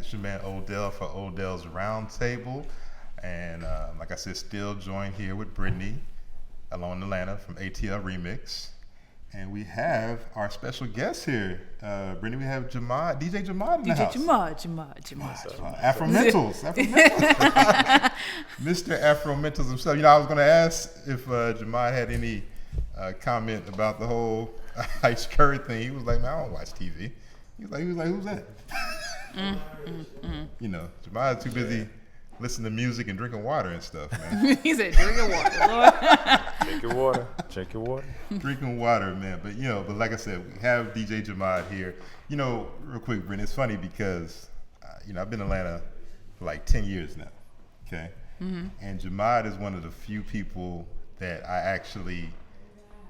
It's your man Odell for Odell's Roundtable. And like I said, still joined here with Brittany, along in Atlanta from ATL Remix. And we have our special guest here. Brittany, we have DJ Jamad in the house. Jamad. Afromentals. Mr. Afromentals himself. I was going to ask if Jamad had any comment about the whole Ice Curry thing. He was like, man, I don't watch TV. He was like, who's that? Jamad's too busy listening to music and drinking water and stuff, man. He said, drinking water, Lord. Drink your water. Drinking water, man. But like I said, we have DJ Jamad here. Real quick, Brent, it's funny because, I've been in Atlanta for like 10 years now, okay? Mm-hmm. And Jamad is one of the few people that I actually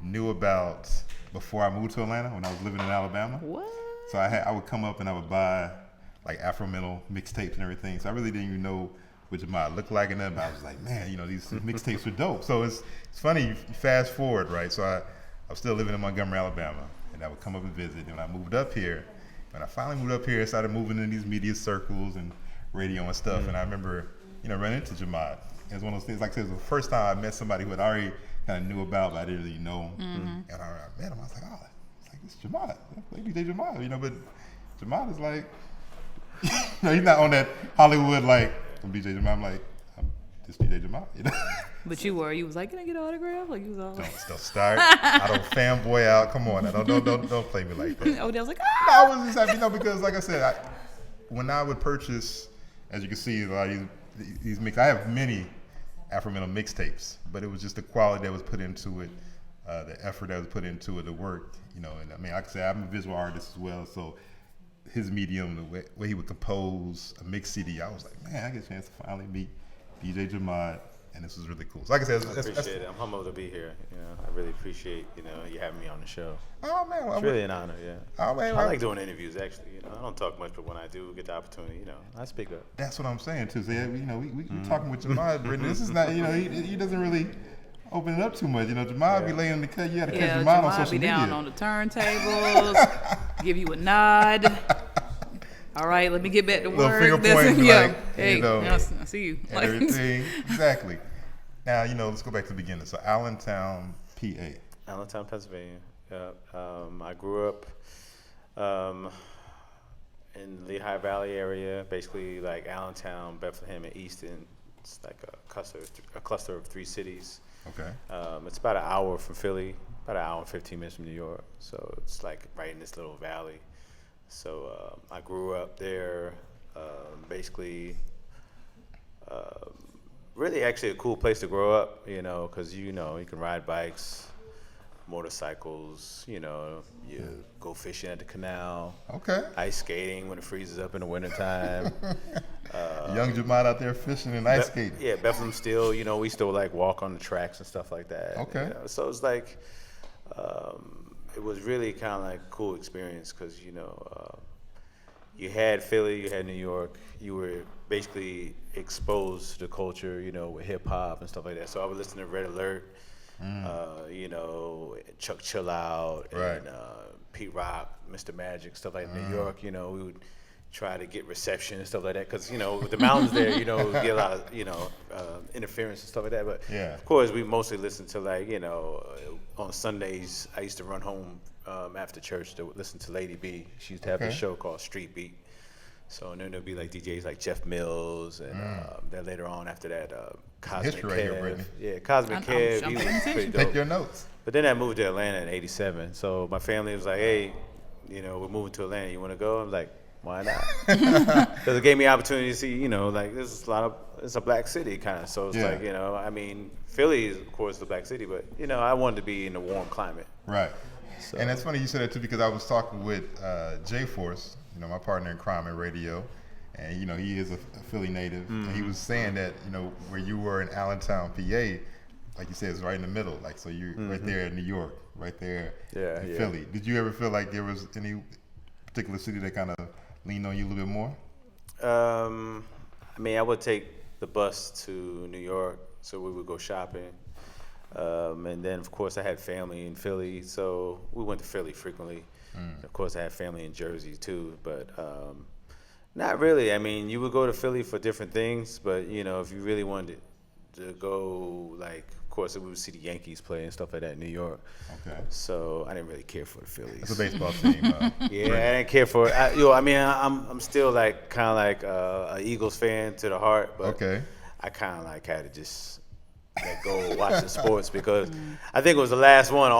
knew about before I moved to Atlanta when I was living in Alabama. What? So I would come up and I would buy like Afro-metal mixtapes and everything. So I really didn't even know what Jamad looked like and nothing. But I was like, man, these mixtapes are dope. So it's funny, you fast forward, right? So I was still living in Montgomery, Alabama, and I would come up and visit. And when I moved up here, I started moving in these media circles and radio and stuff. Mm-hmm. And I remember, running into Jamad. It was one of those things, like I said, it was the first time I met somebody who had already kind of knew about, but I didn't really know. Mm-hmm. And I met him, I was like, oh, it's Jamad, like DJ Jamad, but Jamad is like, he's not on that Hollywood like I'm DJ Jamad. I'm like, I'm just DJ Jamad, But you was like, can I get an autograph? Like you was all. Don't start. I don't fanboy out. Come on, don't play me like that. Odell's like, No, I was just happy, because like I said, when I would purchase, as you can see, a lot of these mix, I have many Afro-metal mixtapes, but it was just the quality that was put into it. The effort that was put into it, the work, and I mean, like I said, I'm a visual artist as well, so his medium, the way he would compose a mix CD, I was like, man, I get a chance to finally meet DJ Jamad, and this was really cool. So like I said, I appreciate it. I'm humbled to be here. I really appreciate you having me on the show. Oh man, it's really an honor. Yeah. Oh man, I like doing interviews. Actually, I don't talk much, but when I do get the opportunity, I speak up. That's what I'm saying too. So we talking with Jamad, Brittany. This is not, he doesn't really open it up too much. Jamad be laying in the cut. You got to catch Jamad on social be media. Down on the turntables, give you a nod. All right, let me get back to work. Little finger pointing, hey, I see you. And everything. Exactly. Now, let's go back to the beginning. So, Allentown, PA. Allentown, Pennsylvania. I grew up in the Lehigh Valley area, basically like Allentown, Bethlehem, and Easton. It's like a cluster of 3 cities. Okay. It's about an hour from Philly, about an hour and 15 minutes from New York. So it's like right in this little valley. So I grew up there, basically, really actually a cool place to grow up, because you can ride bikes, motorcycles, you go fishing at the canal. Okay. Ice skating when it freezes up in the wintertime. Young Jamad out there fishing and ice skating. Yeah, Bethlehem still, we still like walk on the tracks and stuff like that. Okay. So it's like, it was really kind of like a cool experience because, you had Philly, you had New York, you were basically exposed to the culture, with hip hop and stuff like that. So I would listen to Red Alert, Chuck Chill Out, right. And Pete Rock, Mr. Magic, stuff like New York, we would try to get reception and stuff like that because, with the mountains there, we get a lot of, interference and stuff like that. But, yeah. Of course, we mostly listened to, like, on Sundays, I used to run home after church to listen to Lady B. She used to have this show called Street Beat. So, and then there'd be, like, DJs like Jeff Mills, and then later on after that, Cosmic History right here, Kev. Brittany. Yeah, Cosmic Kev. He was pretty dope. Take your notes. But then I moved to Atlanta in '87. So my family was like, hey, we're moving to Atlanta. You want to go? I'm like, why not? Because it gave me opportunity to see, like, it's a black city kind of. So it's like, I mean, Philly is, of course, the black city, but, I wanted to be in a warm climate. Right. So. And that's funny you said that, too, because I was talking with J-Force, my partner in crime and radio, and, he is a Philly native. Mm-hmm. And he was saying that, where you were in Allentown, PA, like you said, it's right in the middle. Like, so you're right there in New York, right there in Philly. Did you ever feel like there was any particular city that kind of leaned on you a little bit more? I mean, I would take the bus to New York, so we would go shopping. And then, of course, I had family in Philly, so we went to Philly frequently. Of course, I had family in Jersey, too. But, Not really. I mean, you would go to Philly for different things, but you know, if you really wanted to go, like, of course, we would see the Yankees play and stuff like that in New York. Okay. So I didn't really care for the Phillies. It's a baseball team. Yeah, I didn't care for it. I mean, I'm still like kind of like a Eagles fan to the heart, but Okay. I kind of like had to just like go watch the sports because I think it was the last one.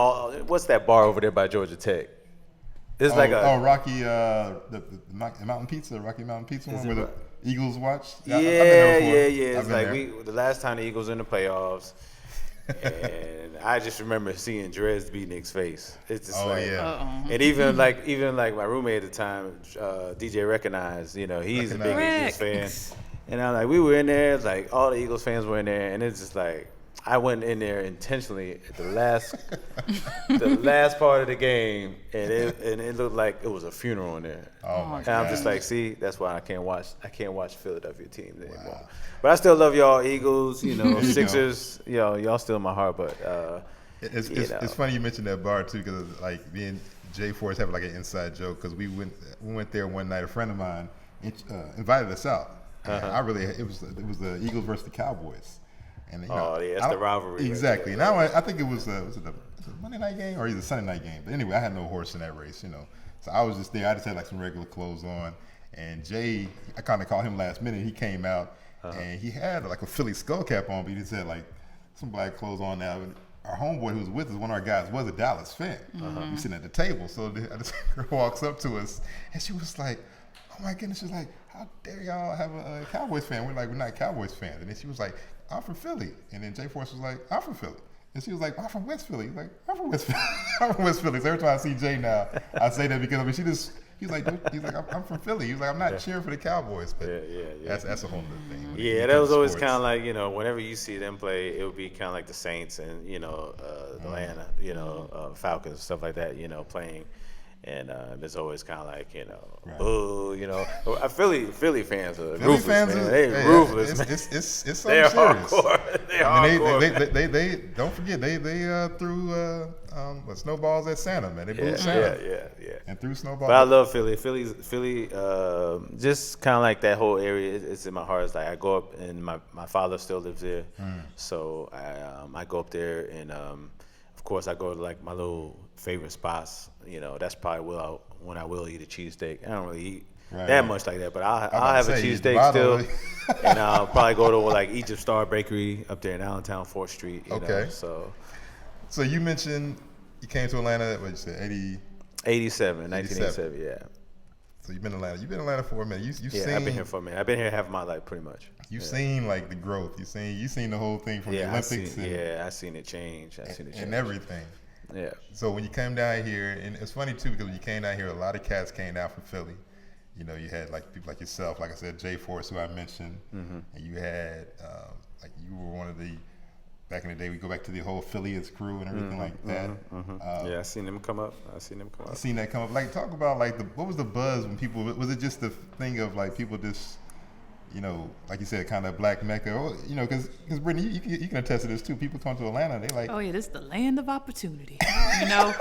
What's that bar over there by Georgia Tech? It's like a Rocky the Mountain Pizza, Rocky Mountain Pizza one where the Eagles watch. Yeah. I've been there before. It's I've been like there. the last time the Eagles were in the playoffs, and I just remember seeing Drez beat Nick's face. It's just and even like my roommate at the time, DJ Recognized, you know, he's a big Eagles fan, and I'm like, we were in there, like all the Eagles fans were in there, and it's just like I went in there intentionally at the last part of the game, and it looked like it was a funeral in there. Oh my And God. I'm just like, see, that's why I can't watch Philadelphia teams anymore. But I still love y'all Eagles, you know, Sixers, y'all still in my heart. But it's funny you mentioned that bar too, because like me and Jay Forrest have like an inside joke because we went there one night. A friend of mine invited us out. And it was the Eagles versus the Cowboys. And, it's the rivalry. Exactly. And I think it was a Monday night game or either Sunday night game. But anyway, I had no horse in that race, you know. So I was just there. I just had like some regular clothes on. And Jay, I kind of called him last minute. He came out and he had like a Philly skull cap on, but he just had like some black clothes on now. And our homeboy who was with us, one of our guys, was a Dallas fan. He's sitting at the table. So this girl walks up to us and she was like, oh my goodness. She was like, how dare y'all have a Cowboys fan? We're like, we're not Cowboys fans. And then she was like, I'm from Philly. And then Jay Force was like, I'm from Philly. And she was like, I'm from West Philly. He's like, I'm from West Philly. I'm from West Philly. So every time I see Jay now, I say that because I mean, he's like, I'm from Philly. He's like, I'm not cheering for the Cowboys, but that's a whole other thing. Yeah, that was always kind of like, you know, whenever you see them play, it would be kind of like the Saints and, you know, the Atlanta, you know, Falcons, stuff like that, you know, playing. And there's always kind of like, you know, boo, you know. Philly fans are ruthless, man. They're ruthless, man. It's so They're serious. hardcore. They're hardcore. They don't forget, they threw snowballs at Santa, man. They blew Santa. Yeah. And threw snowballs. But I love Philly. Philly, just kind of like that whole area. It's in my heart. It's like I go up, and my father still lives there, so I go up there, and of course I go to like my little favorite spots. You know, that's probably when I will eat a cheesesteak. I don't really eat that much like that, but I'll have a cheesesteak still, and I'll probably go to like Egypt Star Bakery up there in Allentown, 4th Street. You know, so you mentioned you came to Atlanta. What you said, 1987, yeah. So you've been in Atlanta. You've been in Atlanta for a minute. You've seen. I've been here for a minute. I've been here half of my life, pretty much. You've seen like the growth. You've seen the whole thing from the Olympics. I've seen it change. And everything. Yeah. So when you came down here, and it's funny too because when you came down here, a lot of cats came down from Philly. You know, you had like people like yourself, like I said, Jay Force, who I mentioned, and you had like you were one of the. Back in the day, we go back to the whole Phillies crew and everything like that. I seen them come up. I seen that come up. Like, talk about like what was the buzz when people? Was it just the thing of like people just, you know, like you said, kind of black Mecca? Or, you know, because Brittany, you can attest to this too. People come to Atlanta, they like, oh yeah, this is the land of opportunity. You know,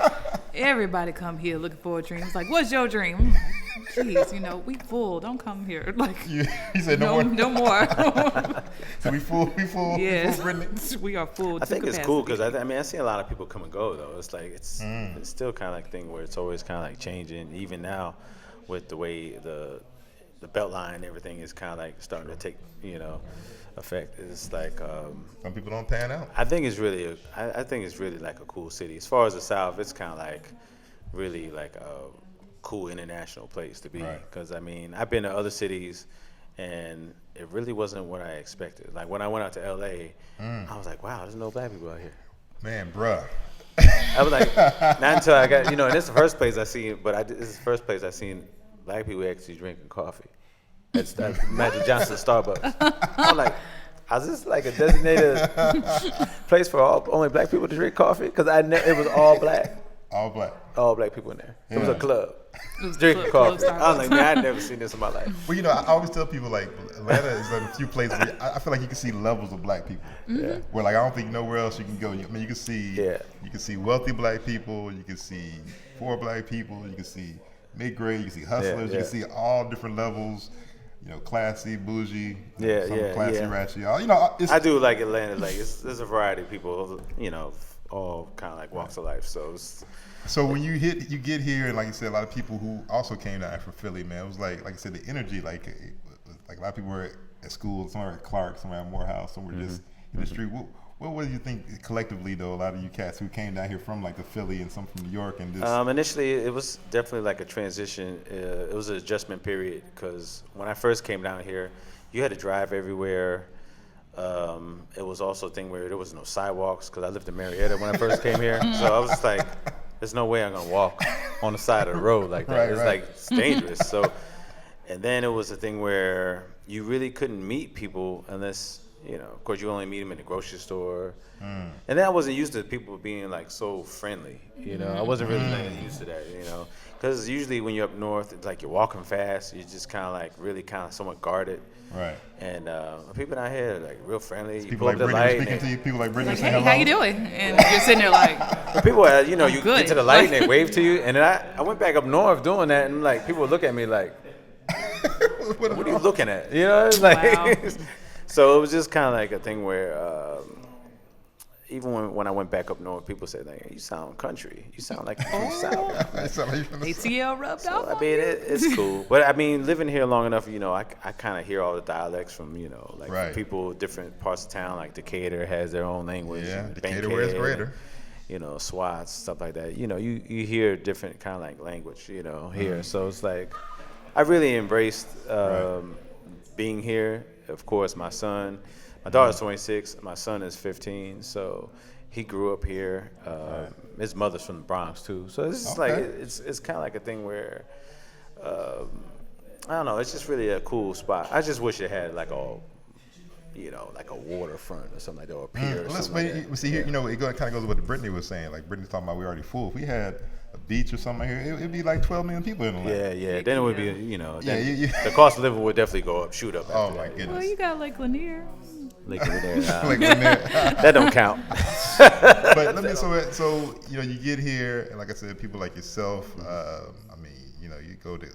everybody come here looking for a dream. It's like, what's your dream? I'm like, jeez, you know, we full. Don't come here. Like, you said no more. So we full. Yes, we full, Brittany? We are full. I think it's cool because I see a lot of people come and go though. It's like it's still kind of like a thing where it's always kind of like changing. Even now, with the way the belt line and everything is kind of like starting to take, you know, effect. It's like some people don't pan out. I think it's really like a cool city. As far as the South, it's kind of like really like a cool international place to be. Because I mean, I've been to other cities, and it really wasn't what I expected. Like when I went out to LA, I was like, wow, there's no black people out here. Man, bruh. I was like, not until I got, you know, and this is the first place I seen, this is the first place I seen black people actually drinking coffee. It's Magic Johnson Starbucks. I'm like, is this like a designated place for only black people to drink coffee? Because it was all black. All black. All black people in there. It was a club. Drinking coffee. I was like, man, I'd never seen this in my life. Well, you know, I always tell people like Atlanta is like a few places where I feel like you can see levels of black people. Yeah. Where like I don't think nowhere else you can go. I mean, you can see wealthy black people, you can see poor black people, you can see mid-grade, you can see hustlers, you can see all different levels. classy, bougie, Yeah, some yeah, classy, yeah. ratchet. It's, I do like Atlanta. Like there's a variety of people, all kind of like walks of life. So so when you get here, and like you said, a lot of people who also came down from Philly, man, it was like I said, the energy, like a lot of people were at school, some were at Clark, some were at Morehouse, some were just in the street. What do you think collectively, though, a lot of you cats who came down here from like the Philly and some from New York and this? Initially, it was definitely like a transition. It was an adjustment period because when I first came down here, you had to drive everywhere. It was also a thing where there was no sidewalks because I lived in Marietta when I first came here. So I was just like, there's no way I'm going to walk on the side of the road like that. It's dangerous. So, and then it was a thing where you really couldn't meet people unless, of course you only meet them in the grocery store. And then I wasn't used to people being like so friendly. I wasn't really used to that, because usually when you're up north, it's like you're walking fast. You're just kind of like really kind of somewhat guarded. Right. And people down here are like real friendly. You people like Brittany speaking to you. People like Brittany saying hey, hello. how you doing? And you're sitting there like, people, you good. get to the light and they wave to you. And then I went back up north doing that, and like people would look at me like, what are you looking at? It's like, wow. So it was just kind of like a thing where even when I went back up north, people said, like, you sound country. You sound like you're from the South. ATL rubbed off. I mean, it's cool. But I mean, living here long enough, I kind of hear all the dialects from, right. people different parts of town. Like Decatur has their own language. Yeah, Decatur wears greater. Swats, stuff like that. You hear different kind of like language, here. So it's like, I really embraced being here. Of course, my daughter's 26, my son is 15, so he grew up here. His mother's from the Bronx too, so it's just like it's kind of like a thing where I don't know. It's just really a cool spot. I just wish it had like like a waterfront or something like that, or a pier. See here, it kind of goes with what Brittany was saying. Like Brittany's talking about, we're already full. If we had a beach or something here, it'd be like 12 million people in the land. Yeah. Then it would be, the cost of living would definitely go up, shoot up. Oh my goodness. Well, you got Lake Lanier. Lake Lanier. Lake Lanier. That don't count. But let me. So you get here, and like I said, people like yourself. You go to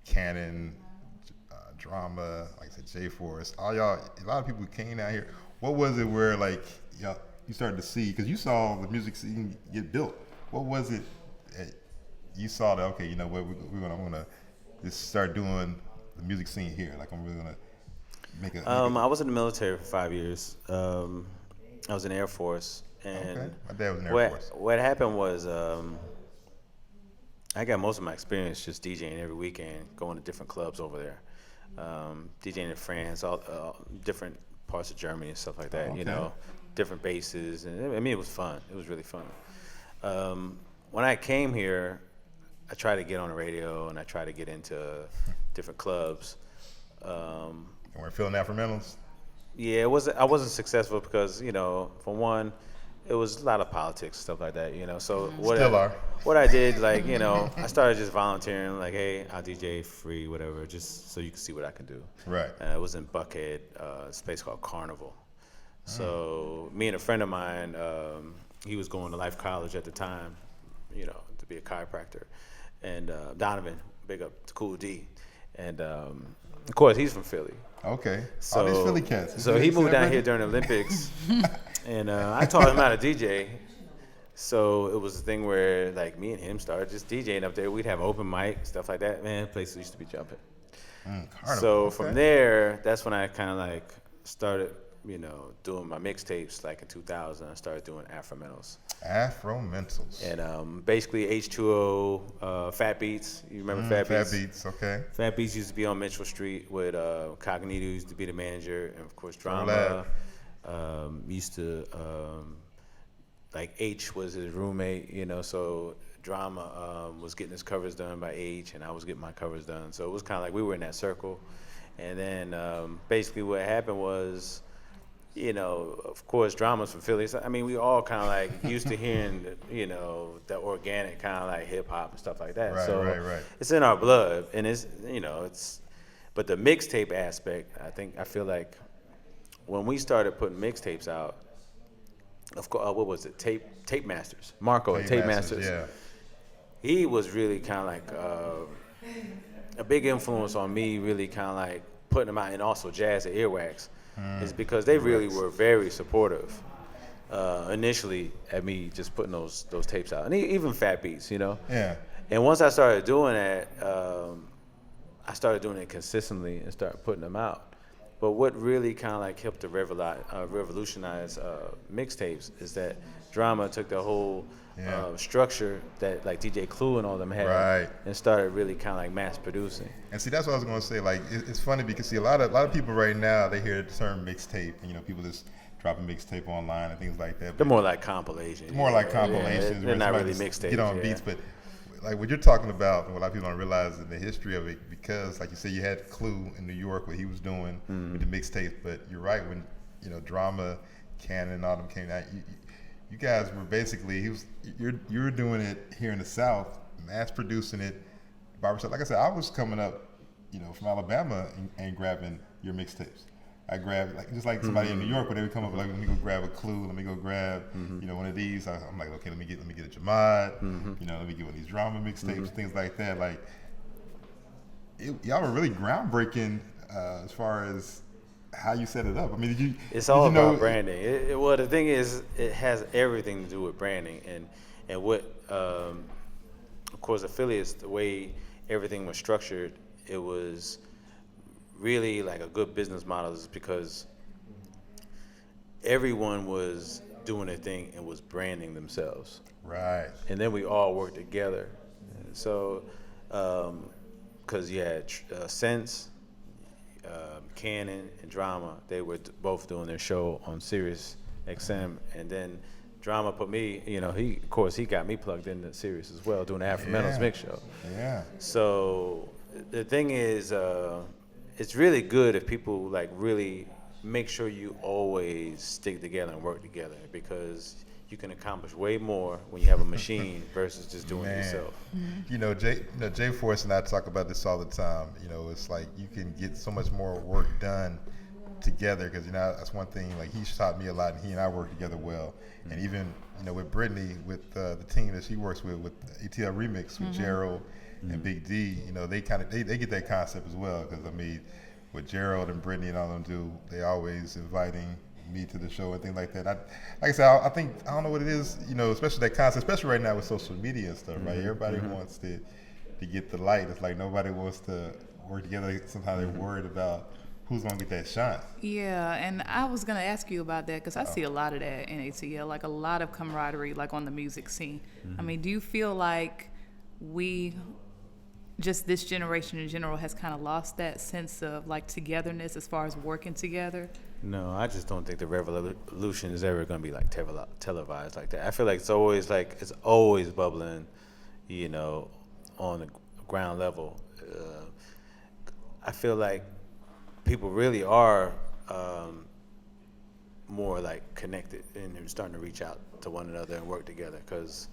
Canon, Drama, like I said, J-Force. All y'all, a lot of people came out here. What was it where you started to see? Because you saw the music scene get built. What was it that you saw that, okay, I'm gonna just start doing the music scene here. Like I'm really gonna make it. I was in the military for 5 years. I was in the Air Force, and my dad was in the Air Force. What happened was I got most of my experience just DJing every weekend, going to different clubs over there, DJing in France, all different parts of Germany and stuff like that. Different bases, and it was fun. It was really fun. When I came here, I tried to get on the radio and I tried to get into different clubs. And we're feeling instrumentals. Yeah, I wasn't successful because for one, it was a lot of politics, stuff like that. So what I did, I started just volunteering, like, hey, I'll DJ free, whatever, just so you can see what I can do. Right. It was in Buckhead, this place called Carnival. So me and a friend of mine, he was going to Life College at the time, to be a chiropractor. And Donovan, big up to Cool D. And of course, he's from Philly. Okay. So, all these Philly cats. So he moved down here during the Olympics. And I taught him how to DJ. So it was a thing where, like, me and him started just DJing up there. We'd have open mic, stuff like that. Man, places used to be jumping. So from there, that's when I kind of, like, started doing my mixtapes. Like in 2000, I started doing Afromentals. And basically H2O, Fat Beats. You remember Fat Beats? Fat Beats, okay. Fat Beats used to be on Mitchell Street with Cognito used to be the manager, and of course Drama used to like H was his roommate. So Drama was getting his covers done by H, and I was getting my covers done. So it was kind of like we were in that circle. And then basically what happened was, of course, Drama's from Philly. So, I mean, we all kind of like used to hearing, the organic kind of like hip hop and stuff like that. Right. It's in our blood, and it's, but the mixtape aspect, I feel like when we started putting mixtapes out, of course, what was it? Tape Masters. Marco at Tape Masters. Yeah. He was really kind of like a big influence on me really kind of like putting them out, and also Jazz at Earwax, is because they really were very supportive initially at me just putting those tapes out, and even Fat Beats, you know. Yeah. And once I started doing that, I started doing it consistently and started putting them out. But what really kind of like helped to revolutionize mixtapes is that Drama took the whole structure that like DJ Clue and all them had, Right. and started really kind of like mass producing. And see, that's what I was going to say. Like, it's funny because see, a lot of people right now, they hear the term mixtape, and you know, people just drop a mixtape online and things like that. They're more like compilations. More like compilations. They're not where really somebody just mixtapes. Get on beats, but like what you're talking about, and what a lot of people don't realize in the history of it, because like you said, you had Clue in New York, what he was doing with the mixtape. But you're right, when you know Drama, Cannon, and all them came out, you guys were basically you were doing it here in the South, mass producing it, barbershop. Like I said, I was coming up, you know, from Alabama and grabbing your mixtapes. I grabbed just like somebody in New York, where they would come up like, let me go grab a Clue, let me go grab you know one of these. I'm like, okay, let me get a Jamad, you know, let me get one of these Drama mixtapes, things like that. Like y'all were really groundbreaking as far as how you set it up. I mean, It's all about branding. Well, the thing is, it has everything to do with branding, and what, of course, affiliates, the way everything was structured, it was really like a good business model, is because everyone was doing their thing and was branding themselves. Right. And then we all worked together. So, because you had Sense, Canon, and Drama, they were both doing their show on Sirius XM, and then Drama put me, you know, he got me plugged into Sirius as well, doing the Afro Metals mix show. Yeah. So the thing is, it's really good if people like really make sure you always stick together and work together, because you can accomplish way more when you have a machine versus just doing it yourself. You know, Jay Force and I talk about this all the time. You know, it's like you can get so much more work done together, because you know that's one thing. Like he's taught me a lot, and he and I work together well. And even you know with Brittany, with the team that she works with ATL Remix, with Gerald and Big D, you know they get that concept as well. Because I mean, what Gerald and Brittany and all them do, they always inviting me to the show and things like that. Like I said, I think I don't know what it is, you know, especially that concept, especially right now with social media and stuff, right? Everybody wants to get the light. It's like nobody wants to work together. Sometimes they're worried about who's gonna get that shot. Yeah, and I was gonna ask you about that because I see a lot of that in ATL, like a lot of camaraderie, like on the music scene. I mean, do you feel like just this generation in general has kind of lost that sense of like togetherness as far as working together? No, I just don't think the revolution is ever going to be like televised like that. I feel like it's always bubbling, you know, on the ground level. I feel like people really are more like connected and they're starting to reach out to one another and work together, because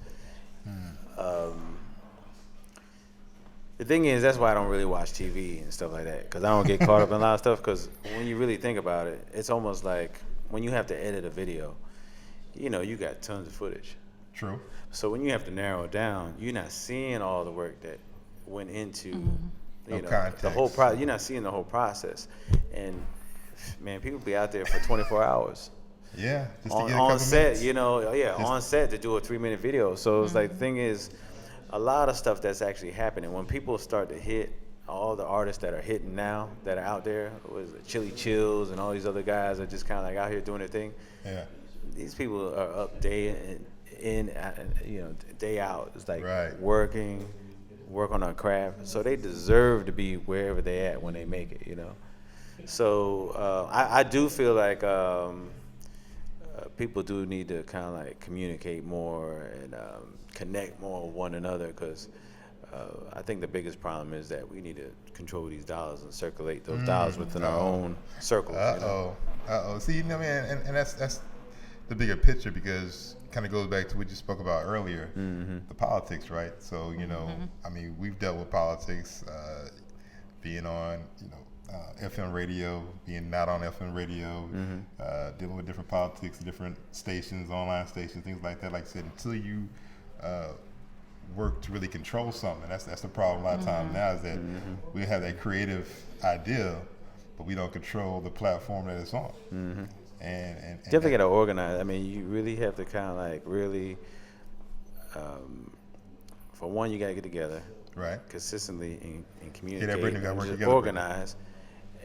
the thing is, that's why I don't really watch TV and stuff like that, because I don't get caught up in a lot of stuff. Because when you really think about it, it's almost like when you have to edit a video, you know, you got tons of footage. True. So when you have to narrow it down, you're not seeing all the work that went into, you know, context. the whole process. You're not seeing the whole process. And man, people be out there for 24 hours. Yeah. Just to get a On couple set, minutes. you know, on set to do a 3-minute video. So it's like, the thing is, a lot of stuff that's actually happening when people start to hit, all the artists that are hitting now that are out there, was Chili Chills and all these other guys are just kind of like out here doing their thing. Yeah. These people are up day in, you know, day out. It's like work on our craft. So they deserve to be wherever they at when they make it, you know. So I do feel like people do need to kind of like communicate more and connect more with one another, because I think the biggest problem is that we need to control these dollars and circulate those dollars within our own circles. See, you know, man, and that's the bigger picture, because it kind of goes back to what you spoke about earlier, the politics, right? So, you know, I mean, we've dealt with politics, being on, you know, FM radio, being not on FM radio, dealing with different politics, different stations, online stations, things like that. Like I said, until you work to really control something. That's the problem a lot of times now is that we have that creative idea, but we don't control the platform that it's on. And definitely got to organize. I mean, you really have to kind of like really, for one, you got to get together, right, consistently and communicate, Brittany, gotta work and just together, organize,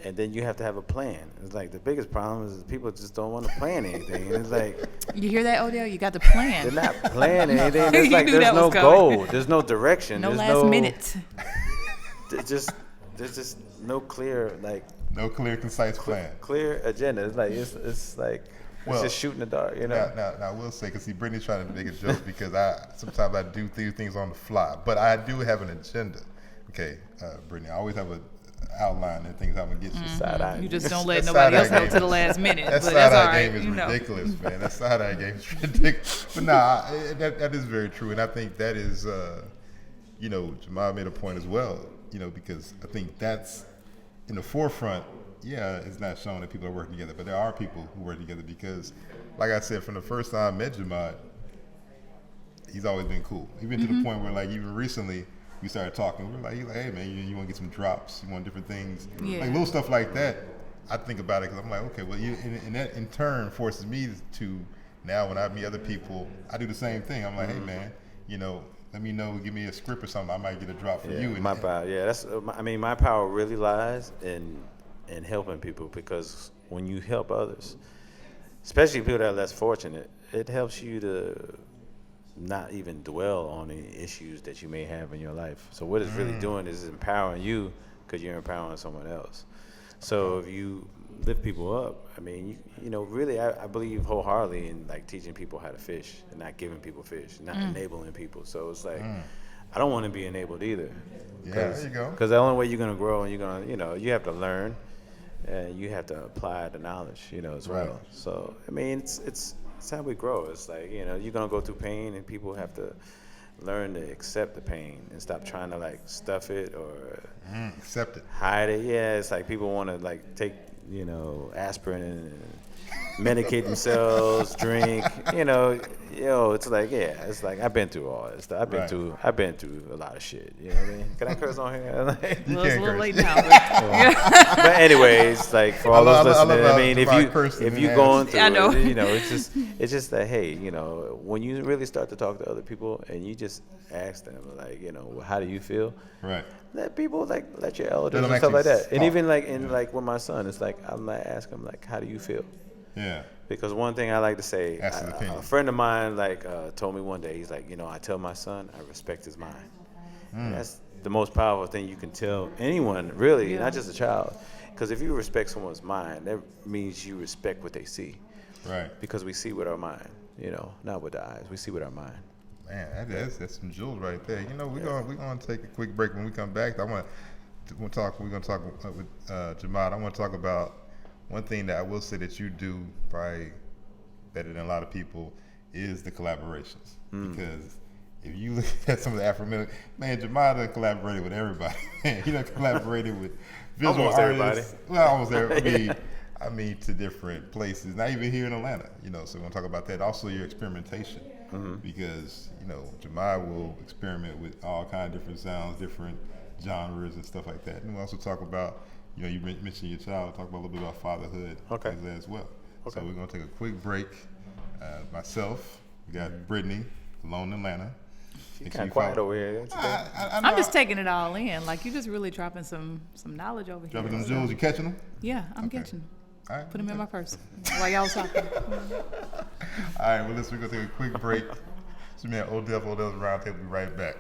and then you have to have a plan. It's like the biggest problem is people just don't want to plan anything. And it's like, you hear that, Odell? You got the plan. they're not planning anything. It's You like knew there's that no was coming. goal, there's no direction, No there's last minute. there's just no clear no clear, concise plan. clear agenda. It's like it's like Well, it's just shooting the dark, you know. Now I will say, because see, Brittany's trying to make a joke because sometimes I do things on the fly, but I do have an agenda. Okay, Brittany, I always have an outline and things I'm gonna get you. Side-eye. You just don't let That nobody else side-eye know game to the last minute. That but that's all side-eye right. game is You know. ridiculous, man. That side-eye game is ridiculous. But nah, that is very true, and I think that is, Jamal made a point as well. Because I think that's in the forefront. Yeah, it's not showing that people are working together, but there are people who work together because, like I said, from the first time I met Jamad, he's always been cool. Even to the point where, like, even recently, we started talking. We were like, he's like, hey, man, you want to get some drops? You want different things? Yeah. Like, little stuff like that. I think about it because I'm like, okay, well, and that in turn forces me to, now when I meet other people, I do the same thing. I'm like, hey, man, let me know, give me a script or something. I might get a drop for you. My power, that's. My power really lies in helping people, because when you help others, especially people that are less fortunate, it helps you to not even dwell on any issues that you may have in your life. So what it's really doing is empowering you, because you're empowering someone else. So if you lift people up, I mean, really, I believe wholeheartedly in like teaching people how to fish and not giving people fish, not enabling people. So it's like, I don't want to be enabled either. Yeah, there you go. Because the only way you're gonna grow and you're gonna, you have to learn, and you have to apply the knowledge, as Right. well. So I mean, it's how we grow. It's like, you're gonna go through pain, and people have to learn to accept the pain and stop trying to like stuff it or Accept it. hide it. Yeah, it's like people want to like take, aspirin and medicate themselves, drink. It's like, it's like I've been through all this stuff. I've been through a lot of shit. You know what I mean? Can I curse on here? You Well, it's a can't little curse. late now. But But anyways, like for all those listening, I mean, if you going through I know. it, it's just that, hey, when you really start to talk to other people and you just ask them, like, how do you feel? Right. Let people let your elders Let them and stuff like actually that. And talk. even like with my son, it's like I might ask him like, how do you feel? Yeah. Because one thing I like to say, Ask his opinion. a friend of mine told me one day, he's like, I tell my son I respect his mind. And that's the most powerful thing you can tell anyone, really, not just a child. Because if you respect someone's mind, that means you respect what they see. Right. Because we see with our mind, not with the eyes. We see with our mind. Man, that's some jewels right there. We're gonna take a quick break. When we come back, we're gonna talk with Jamad. I want to talk about one thing that I will say that you do probably better than a lot of people is the collaborations. Because if you look at some of the Afro-American, man, Jamad collaborated with everybody. Man, he done collaborated with visual Almost artists. everybody. Well, almost everybody. I mean, to different places, not even here in Atlanta, so we're gonna talk about that. Also your experimentation, because, Jamad will experiment with all kinds of different sounds, different genres and stuff like that. And we'll also talk about, you mentioned your child, talk about a little bit about fatherhood as well. Okay. So we're gonna take a quick break. Myself, we got Brittany, alone in Atlanta. She's kind of quiet over here today. I'm just taking it all in. Like, you just really dropping some knowledge over here. Dropping them jewels, you catching them? Yeah, I'm Okay. catching them. All right. Put them in my purse while y'all was talking. All right, well, listen, we're going to take a quick break. It's me and Odell, Odell's Roundtable. We'll be right back.